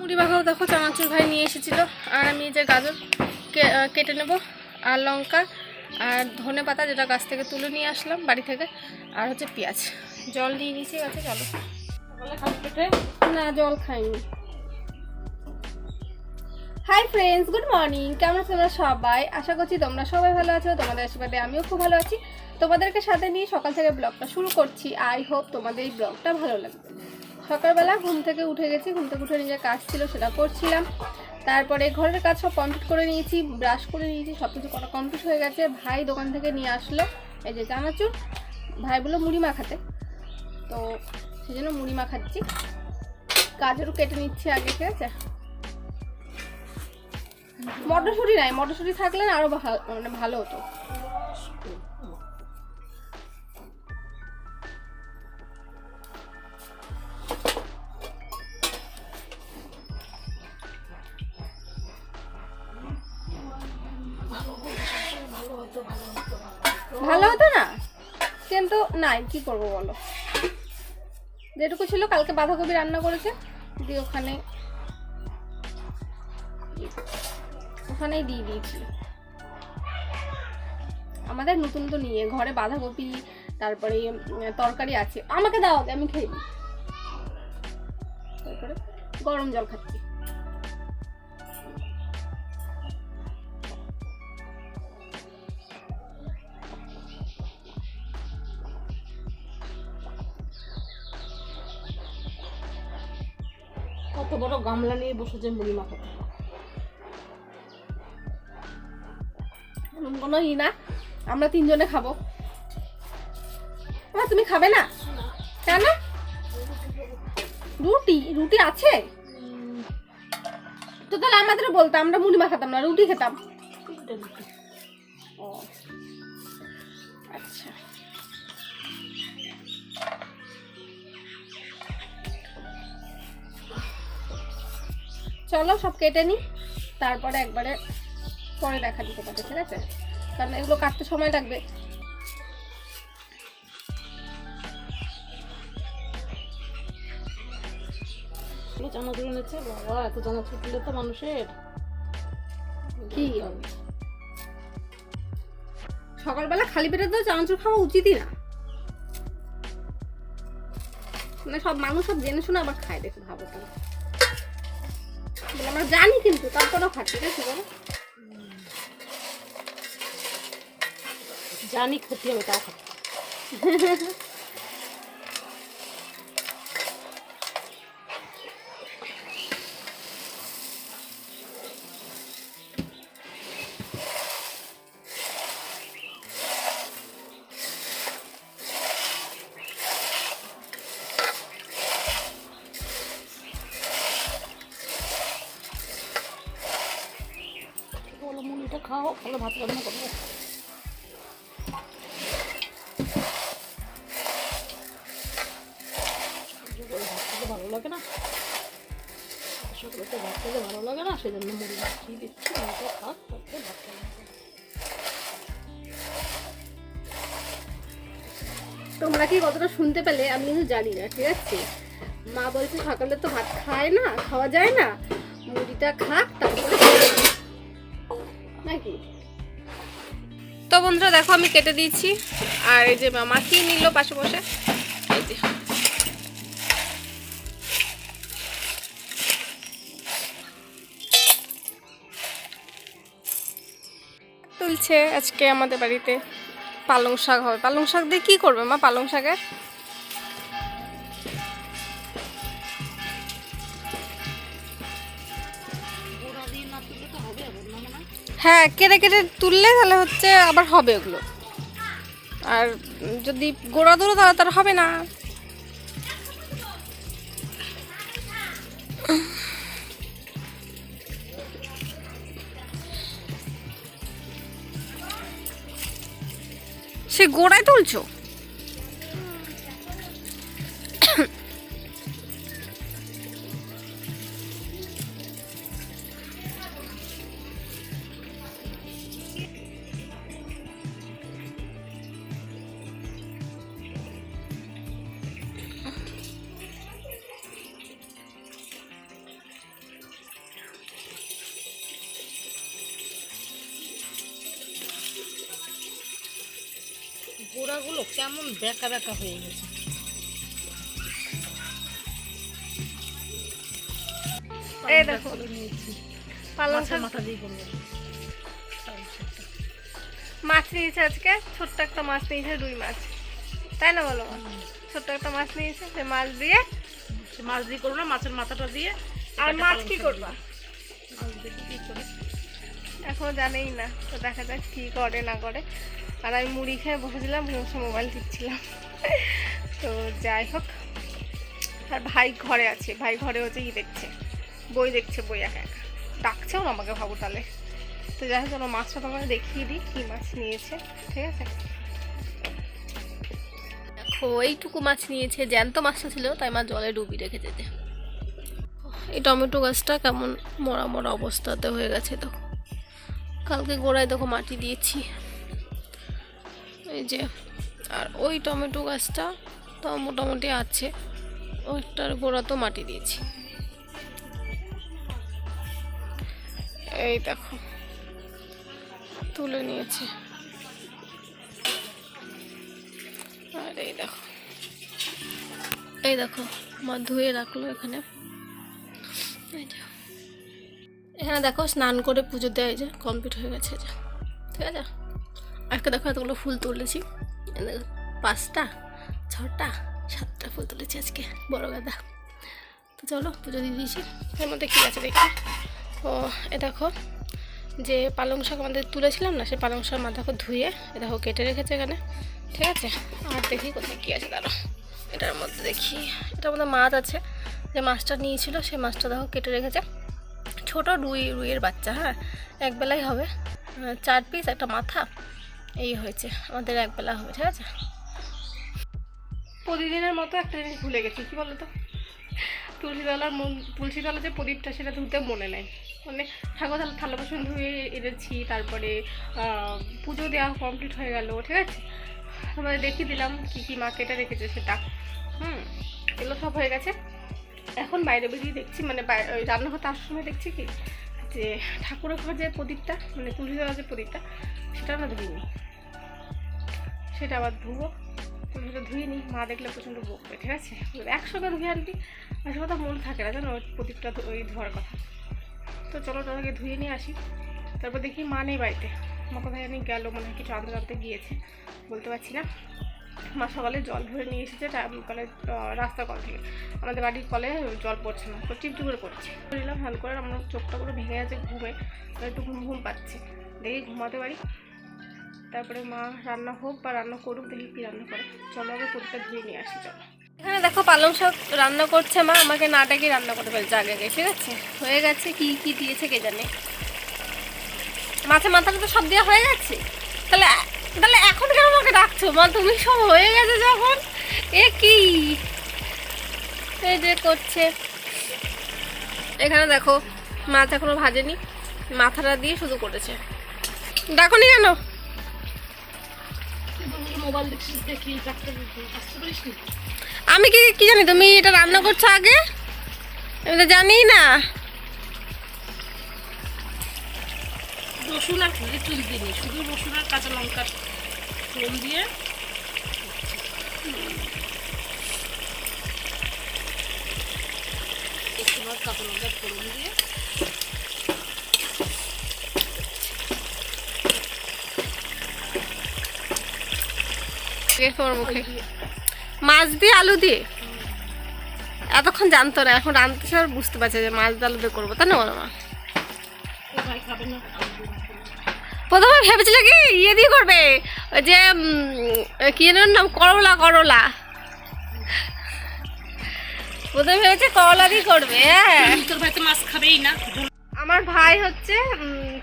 মুড়ি মাখাও দেখো চানাচুর ভাই নিয়ে এসেছিলো, আর আমি যে গাজর কেটে নেব, আর লঙ্কা আর ধনে পাতা যেটা গাছ থেকে তুলে নিয়ে আসলাম বাড়ি থেকে, আর হচ্ছে পেঁয়াজ। জল দিয়ে নিয়েছি গাছে। চলো। না, জল খাইনি। Hi friends, good morning. কেমন আছো তোমরা সবাই? আশা করছি তোমরা সবাই ভালো আছো। তোমাদের আশীর্বাদে আমিও খুব ভালো আছি। তোমাদেরকে সাথে নিয়ে সকাল থেকে ব্লগটা শুরু করছি। আই হোপ তোমাদের এই ব্লগটা ভালো লাগবে। সকালবেলা ঘুম থেকে উঠে গেছি, ঘুম থেকে উঠে নিজের কাজ ছিল সেটা করছিলাম। তারপরে ঘরের কাজ সব কমপ্লিট করে নিয়েছি, ব্রাশ করে নিয়েছি, সব কিছু করা কমপ্লিট হয়ে গেছে। ভাই দোকান থেকে নিয়ে আসলো এই যে চানাচুর। ভাই বললো মুড়ি মাখাতে, তো সেই জন্য মুড়ি মাখাচ্ছি। গাজরও কেটে নিচ্ছি আগে, ঠিক আছে? মটরশুঁটি নাই, মটরশুঁটি থাকলে না আরো মানে ভালো হতো। ভালো হতো না, কিন্তু নাই, কি করবো বলো। যেটুকু ছিল কালকে বাঁধাকপি রান্না করেছে, দিয়ে ওখানেই দিয়ে দিয়েছিল। আমাদের নতুন তো নিয়ে ঘরে বাঁধাকপি তারপরে তরকারি আছে, আমাকে দাও, আমি খেয়ে দিই। তারপরে গরম জল খাচ্ছি। কত বড় গামলা নিয়ে বসেছে মুড়ি মাখাতে। কোনো ই না, আমরা তিনজনে খাবো। তুমি খাবে না কেন? রুটি রুটি আছে তো, তাহলে আমাদেরও বলতো, আমরা মুড়ি মাখাতাম না, রুটি খেতাম। ও আচ্ছা, চলো সব কেটে নি, তারপরে একবারে পরে দেখা দিতে পারে, ঠিক আছে? কারণ এগুলো কাটতে সময় লাগবে। চানাচুর এনেছে বাবা, এত চানাচুর দিলে তো মানুষের কি হবে? সকালবেলা খালি পেটে তো চানাচুর খাওয়া উচিতই না, মানে সব মানুষ সব জেনে শুনে আবার খায়। দেখো, ভাবো তো, আমরা জানি কিন্তু তারপরেও খাচ্ছি, ঠিক আছে? বলো, জানি ক্ষতি হবে তাও খাচ্ছি। বলো মুড়িটা খাও, ভালো ভাত রান্না করবো। ভালো লাগে না, সকালে তো ভাত খেতে ভালো লাগে না, সেই জন্য মুড়ি মাখিয়ে দিচ্ছি। মুড়িটা খাক, তারপরে ভাত রান্না করবো। তোমরা কি কতটা শুনতে পেলে আমি কিন্তু জানি না, ঠিক আছে? মা বলছে সকালে তো ভাত খায় না, খাওয়া যায় না, মুড়িটা খাক তারপরে নাকি। তো বন্ধুরা দেখো, আমি কেটে দিয়েছি, আর এই যে মামা কি নিল পাশে বসে, এই যে তুলছে। আজকে আমাদের বাড়িতে পালং শাক হবে। পালং শাক দিয়ে কি করবে মা? পালং শাকের হ্যাঁ, কেটে কেটে তুললে তাহলে হচ্ছে আবার হবে ওগুলো, আর যদি গোড়া ধরো তাহলে তার হবে না। সে গোড়ায় তুলছো? শাকগুলো কেমন বেঁকা বেঁকা হয়ে গেছে। এই দেখো পালং শাক মাথা দিয়ে করবো। মাছ নিয়েছে আজকে, ছোট্ট একটা মাছ নিয়েছে, রুই মাছ, তাই না বলো? ছোট্ট একটা মাছ নিয়েছে, সে মাছ দিয়ে করবো না, মাছের মাথাটা দিয়ে। আর মাছ কি করবা? মাছ দেখি কি করে। এখনো জানেই না, তো দেখা যাক কি করে না করে। আর আমি মুড়ি খেয়ে বসেছিলাম, বসে মোবাইল টিপছিলাম। তো যাই হোক, আর ভাই ঘরে আছে, ভাই ঘরে হচ্ছে ই দেখছে, বই দেখছে, বই একা একা ডাকছেও না আমাকে, ভাবো তাহলে। তো যাই হোক, কোনো মাছটা তোমাকে দেখিয়ে দিই কী মাছ নিয়েছে, ঠিক আছে? দেখো এইটুকু মাছ নিয়েছে, জ্যান্ত মাছটা ছিল তাই মা জলে ডুবিয়ে রেখেছে। এই টমেটো গাছটা কেমন মরা মরা অবস্থাতে হয়ে গেছে, তো কালকে গোড়ায় দেখো মাটি দিয়েছি, এই যে। আর ওই টমেটো গাছটা তো মোটামুটি আছে, ওইটার গোড়া তো মাটি দিয়েছি। এই দেখো তুলে নিয়েছে। আর এই দেখো মা ধুয়ে রাখলো এখানে। এখানে দেখো স্নান করে পুজো দেওয়া, যে কমপ্লিট হয়ে গেছে, যে ঠিক আছে। আজকে দেখো এতগুলো ফুল তুলেছি, 5টা 6টা 7টা ফুল তুলেছি আজকে, বড় গাঁদা। তো চলো পুজো দিয়ে দিয়েছি। এর মধ্যে কী আছে দেখি। ও এ দেখো যে পালং শাক আমাদের তুলেছিলাম না, সে পালং শাক মাথাকে ধুয়ে এ দেখো কেটে রেখেছে এখানে, ঠিক আছে। আর দেখি কোথায় কী আছে, দাঁড়াও এটার মধ্যে দেখি। এটার মধ্যে মাছ আছে, যে মাছটা নিয়েছিল সেই মাছটা দেখো কেটে রেখেছে। ছোটো রুইয়ের বাচ্চা, হ্যাঁ, একবেলাই হবে, 4 পিস, একটা মাথা, এই হয়েছে আমাদের, একবেলা হবে, ঠিক আছে। প্রতিদিনের মতো একটা জিনিস ভুলে গেছি, কী বলো তো, তুলসীতলার যে প্রদীপটা সেটা ধুতে মনে নেই। মানে ঠাকুর থালা বাসন ধুয়ে এনেছি, তারপরে পুজো দেওয়া কমপ্লিট হয়ে গেল, ঠিক আছে। তারপরে দেখিয়ে দিলাম কী কী মা কেটে রেখেছে সেটা, এগুলো সব হয়ে গেছে। এখন বাইরে বেরিয়ে দেখছি, মানে ওই রান্নাঘরটা আসার সময় দেখছি কি, যে ঠাকুরের ঘর যে প্রদীপটা, মানে তুলসীতলার যে প্রদীপটা, সেটা না ধুইনি, সেটা আবার ধুবো। তুলসীটা ধুয়ে নিই, মা দেখলে প্রচণ্ড বকবে, ঠিক আছে। একসঙ্গে ধুয়ে আনবি, আসলে কথা মন থাকে না জানো, ওই প্রদীপটা ওই ধোয়ার কথা। তো চলো ওটাকে ধুয়ে নিয়ে আসি। তারপর দেখি মা নেই বাড়িতে, মা কোথায় জানি গেল, মনে হয় কিছু আনতে আনতে গিয়েছে, বলতে পারছি না। মা সকালে জল ভরে নিয়ে এসেছে কলে, রাস্তার কল থেকে, আমাদের বাড়ির কলে জল পড়ছে না, তো টিপটি করে পড়ছে। নিলাম হাল করে, আমার চোখটা করে ভেঙে গেছে ঘুমে, একটু ঘুম পাচ্ছে, দেখি ঘুমাতে পারি। তারপরে মা রান্না হোক বা রান্না করুক, দেখি কী রান্না করে। চলো আগে প্রদীপটা ধুয়ে নিয়ে আসি, চলো। এখানে দেখো পালং শাক রান্না করছে মা, আমাকে না ডেকে রান্না করে ফেলছে আগে, ঠিক আছে। হয়ে গেছে, কি কি দিয়েছে কে জানে। মাছের মাথাটা তো সব দেওয়া হয়ে গেছে, তাহলে তাহলে এখন কেন আমাকে ডাকছো মা? তুমি সব হয়ে গেছে যখন, এ কি এই যে করছে। এখানে দেখো মাছ এখনো ভাজেনি, মাথাটা দিয়ে শুধু করেছে। ডাকো নি কেন? আমি কি জানি তুমি এটা রান্না করছো আগে, আমি তো জানি না। রসুন আর কিছু দিইনি, শুধু রসুন আর কাঁচা লঙ্কা ফোড়ন দিয়ে, একটু কাঁচা লঙ্কা ফোড়ন দিয়ে মাছ দিয়ে আলু দিয়ে, এতক্ষণ জানতো না, এখন রাঁধতে আর বুঝতে পারছে যে মাছ দিয়ে আলু দিয়ে করবো, তাই না বলো মা? প্রথমে ভেবেছিল কি ইয়ে দিয়ে করবে, ওই যে কি যেন নাম, করলা, প্রথমে ভেবেছে করলা দিয়ে করবে। হ্যাঁ, তোর ভাই তো মাছ খাবেই না। আমার ভাই হচ্ছে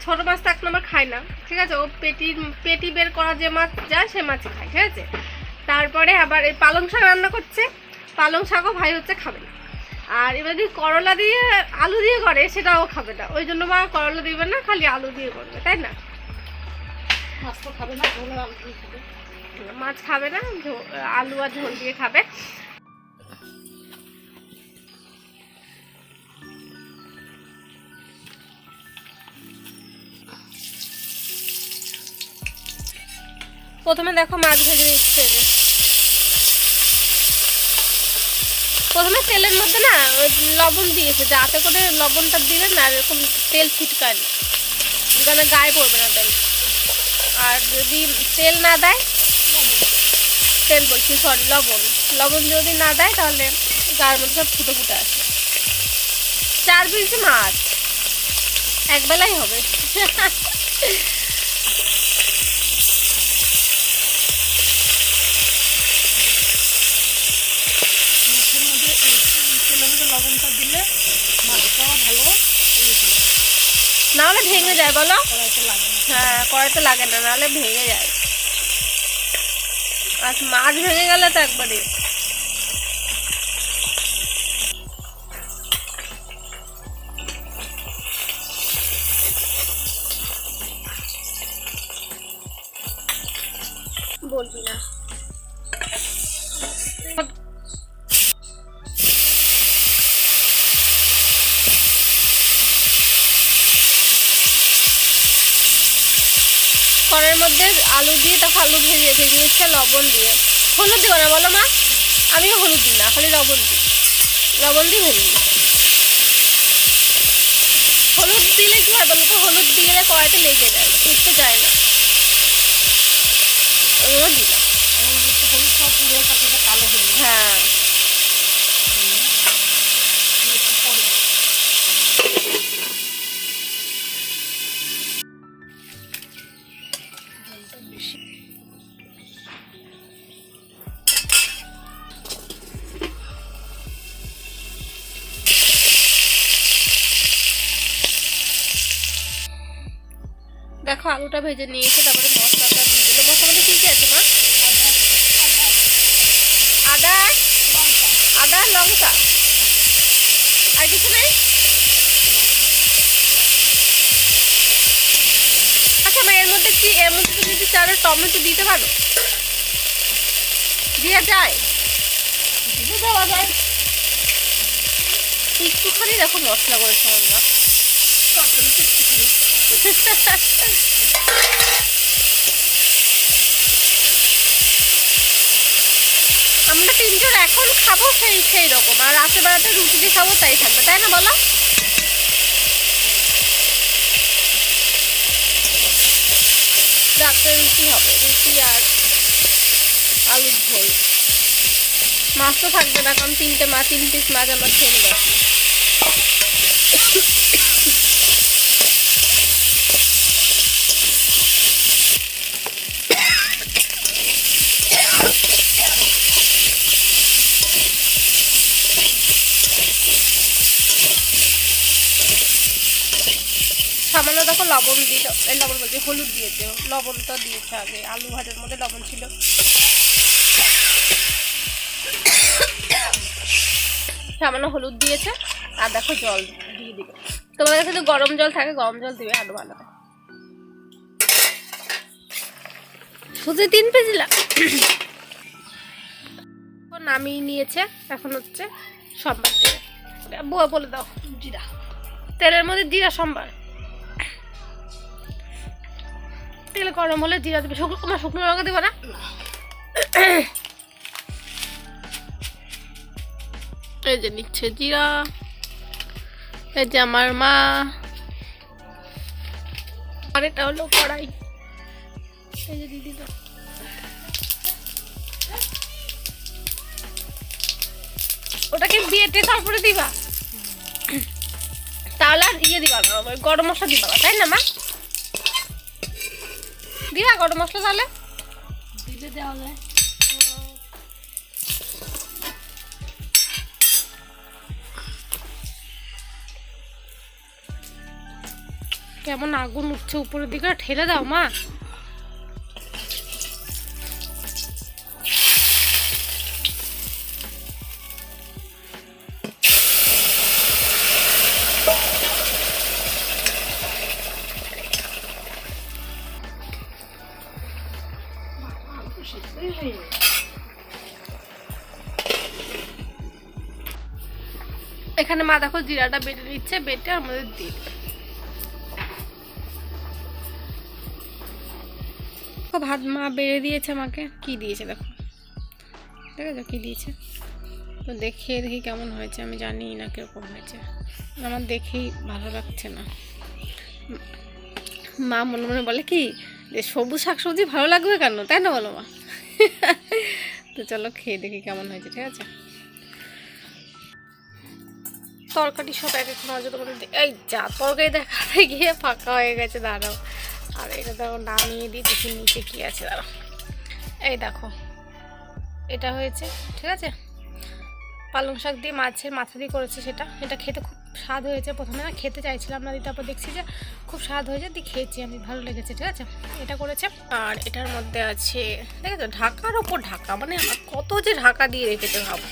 ছোট মাছ তো 1 নম্বর খায় না, ঠিক আছে। ও পেটি বের করা যে মাছ যায় সে মাছ খায়, ঠিক আছে। তারপরে আবার এই পালং শাক রান্না করছে, পালং শাকও ভাই হচ্ছে খাবে না। আর এবার যদি করলা দিয়ে আলু দিয়ে করে সেটাও খাবে না, ওই জন্য মা করলা দিবে না, খালি আলু দিয়ে করবে, তাই না। মাছ তো খাবে না, মাছ খাবে না, আলু আর ঝোল দিয়ে খাবে। প্রথমে দেখো মাছ ভেজে নিচ্ছে যে, প্রথমে তেলের মধ্যে না ওই লবণ দিয়েছে, যাতে করে লবণটা দিলে না এরকম তেল ছিটকায় না, যেখানে গায়ে পড়বে না তেল। আর যদি তেল না দেয়, তেল বলছি সরি লবণ, লবণ যদি না দেয় তাহলে গায়ের মধ্যে সব ফুটে ফুটে আসে। 4 পিস মাছ একবেলাই হবে। মাছের মধ্যে তেলের মধ্যে লবণটা দিলে মাছটা ভালো নাহলে ভেঙে যায় বলো। কড়াইতে লাগে না। হ্যাঁ কড়াইতে লাগে না, নাহলে ভেঙে যায়। আর মাছ ভেঙে গেলে তো একবারে বলবি না। কড়াইয়ের মধ্যে আলু দিয়ে, তারপর আলু ভেজে নিচ্ছে লবণ দিয়ে। হলুদ দিও না বলো মা? আমিও হলুদ দিই না, খালি লবণ দিই, লবণ দিয়ে ভেজে নিই। হলুদ দিলে কি হয় বলো তো, হলুদ দিলে কড়াইতে লেগে যায়, উঠতে যায় না। ওইও দিই না। হলুদটা পুরো পাখিটা কালো হয়ে যায়। হ্যাঁ দেখো আলুটা ভেজে নিয়েছে, তারপরে মশলাটা দিয়ে দিল। মশলার মধ্যে কি কি আছে মা? আদা, আদা লঙ্কা, আর কিছু নেই? আচ্ছা মা এর মধ্যে তুমি যদি চাও টমেটো দিতে পারো, দেওয়া যায়? দিতে দেওয়া যায়। একটুখানি দেখো মশলা করেছে আমরা। আমরা 3 জন এখন খাবো সেই রকম, আর রাতে বেলাতে রুটি দিয়ে খাবো, তাই থাকবে, তাই না বলো? রাতে রুটি হবে, রুটি আর আলুর ঝোল। মাছ তো থাকবে না, কারণ 3 পিস মাছ আমরা খেয়ে নেবো। সামান্য দেখো লবণ দিল, এই লবণ বলছি হলুদ দিয়েছে, লবণ তো দিয়েছে আগে, আলু ভাজার মধ্যে লবণ ছিল। সামান্য হলুদ দিয়েছে, আর দেখো জল দিয়ে দিবে। তোমাদের কাছে যদি গরম জল থাকে গরম জল দিবে, আরো ভালো হয়। শুধু 3 পিস দিলাম। নামিয়ে নিয়েছে, এখন হচ্ছে সম্বার দেবে। বুয়া বলে দাও। জিরা, তেলের মধ্যে জিরা সম্বার। তেল গরম হলে জিরা দেবে। শুকনো লঙ্কা দেবে না? এই যে নিচ্ছে জিরা, এই যে আমার মা, আর এটা হলো কড়াই, এই যে দিদি তো। ওটাকে বেটে তারপরে দিবা, তাহলে আর দিবা না, গরম মশলা দিবা না, তাই না মা? দিবা গরম মশলা তাহলে? দিলে দেওয়া যায়। কেমন আগুন উঠছে উপরের দিকে, ঠেলে দাও মা। এখানে মা দেখো জিরাটা বেটে নিচ্ছে, বেটে আমাদের দিই। দেখো ভাত মা বেড়ে দিয়েছে আমাকে, কি দিয়েছে দেখো, দেখেছো কি দিয়েছে। তো দেখিয়ে দেখি কেমন হয়েছে, আমি জানি না কীরকম হয়েছে, আমার দেখেই ভালো লাগছে না। মা মনে মনে বলে কি যে সবুজ শাকসবজি ভালো লাগবে কেন, তাই না বলো মা? তো চলো খেয়ে দেখি কেমন হয়েছে, ঠিক আছে। তরকারি সব এক এক নজর করে এই যা তরকারি দেখাতে গিয়ে ফাঁকা হয়ে গেছে, দাঁড়াও। আর এটা দেখো নামিয়ে দিই, দেখি নিচে কী আছে, দাঁড়াও। এই দেখো এটা হয়েছে, ঠিক আছে। পালং শাক দিয়ে মাছের মাথা দিয়ে করেছে সেটা, এটা খেতে খুব স্বাদ হয়েছে। প্রথমে না খেতে চাইছিলাম না, তারপর দেখছি যে খুব স্বাদ হয়েছে, দিয়ে খেয়েছি আমি, ভালো লেগেছে, ঠিক আছে। এটা করেছে। আর এটার মধ্যে আছে দেখেছো ঢাকার ওপর ঢাকা, মানে কত যে ঢাকা দিয়ে রেখেছে ভাবো।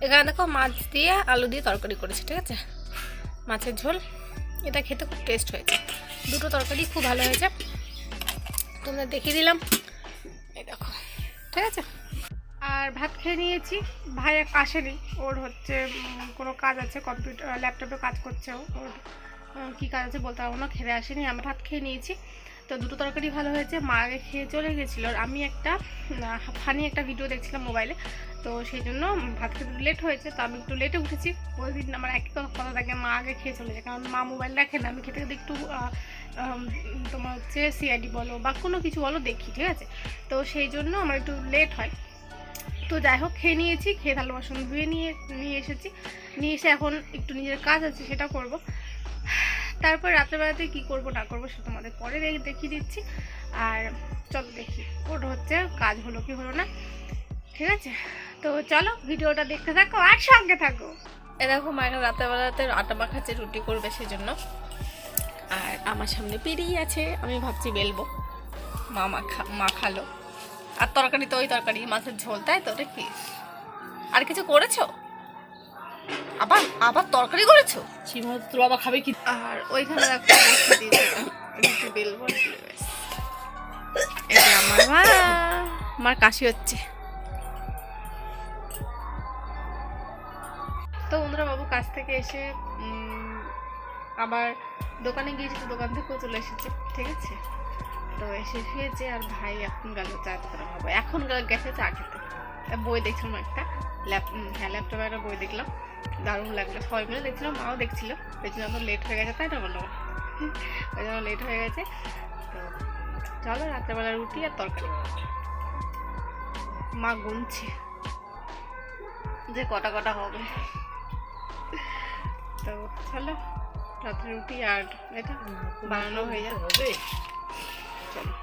এখানে দেখো মাছ দিয়ে আলু দিয়ে তরকারি করেছে, ঠিক আছে, মাছের ঝোল। এটা খেতে খুব টেস্ট হয়েছে, দুটো তরকারি খুব ভালো হয়েছে, তোমরা দেখিয়ে দিলাম। এই দেখো, ঠিক আছে। আর ভাত খেয়ে নিয়েছি, ভাই আসেনি, ওর হচ্ছে কোনো কাজ আছে, কম্পিউটার ল্যাপটপে কাজ করছে, ওর কী কাজ আছে বলতে পারবো না, খেতে আসেনি। আমরা ভাত খেয়ে নিয়েছি। তো দুটো তরকারি ভালো হয়েছে, মা আগে খেয়ে চলে গেছিলো, আর আমি একটা ফানি একটা ভিডিও দেখছিলাম মোবাইলে, তো সেই জন্য ভাত খেতে লেট হয়েছে, তো আমি একটু লেটে উঠেছি। প্রতিদিন আমার একই কথা থাকে, মা আগে খেয়ে চলে যায়, কারণ মা মোবাইল দেখে না, আমি খেতে খেতে একটু তোমার হচ্ছে সিআইডি বলো বা কোনো কিছু বলো দেখি, ঠিক আছে। তো সেই জন্য আমার একটু লেট হয়। তো যাই হোক খেয়ে নিয়েছি, খেয়ে থালা বাসন ধুয়ে নিয়ে এসেছি, নিয়ে এসে এখন একটু নিজের কাজ আছে সেটা করব। তারপর রাত্রেবেলাতে কী করব না করবো সেটা তোমাদের পরে দেখিয়ে দিচ্ছি। আর চলো দেখি ওটা হচ্ছে কাজ হলো কি হলো না, ঠিক আছে। তো চলো ভিডিওটা দেখতে থাকো আর সঙ্গে থাকো। এরকম মায়ের রাত্রেবেলাতে আটা মাখাচ্ছে, রুটি করবে সেজন্য। আর আমার সামনে পেরিয়ে আছে, আমি ভাবছি বেলবো, মাখালো। আর তরকারি তো ওই তরকারি মাছের ঝোল, তাই তো? ওটা কি আর কিছু করেছো? আবার আবার তরকারি করেছো? সীমাত্র আবার খাবে কি? আর ওইখানে একটু বেলবো। এই যে আমার কাশি হচ্ছে। তো বন্ধুরা, বাবু কাছ থেকে এসে আবার দোকানে গিয়েছি, তো দোকান থেকেও চলে এসেছে, ঠিক আছে। তো এসে শুয়েছে, আর ভাই এখন গেল চা করে খাবো, এখন গেছে চা খেতে। বই দেখছিলাম একটা, ল্যাপটপে একটা বই দেখলাম, দারুণ লাগলো, সবাই মিলে দেখছিলাম, মাও দেখছিল। দেখছিলাম তো লেট হয়ে গেছে, তাই না বললো, ওই জন্য লেট হয়ে গেছে। তো চলো রাত্রেবেলা রুটি আর তরকারি, মা গুনছে যে কটা কটা হবে। তো চলো রাত্রে রুটি আর এটা বানানো হয়ে যাবে, চলো।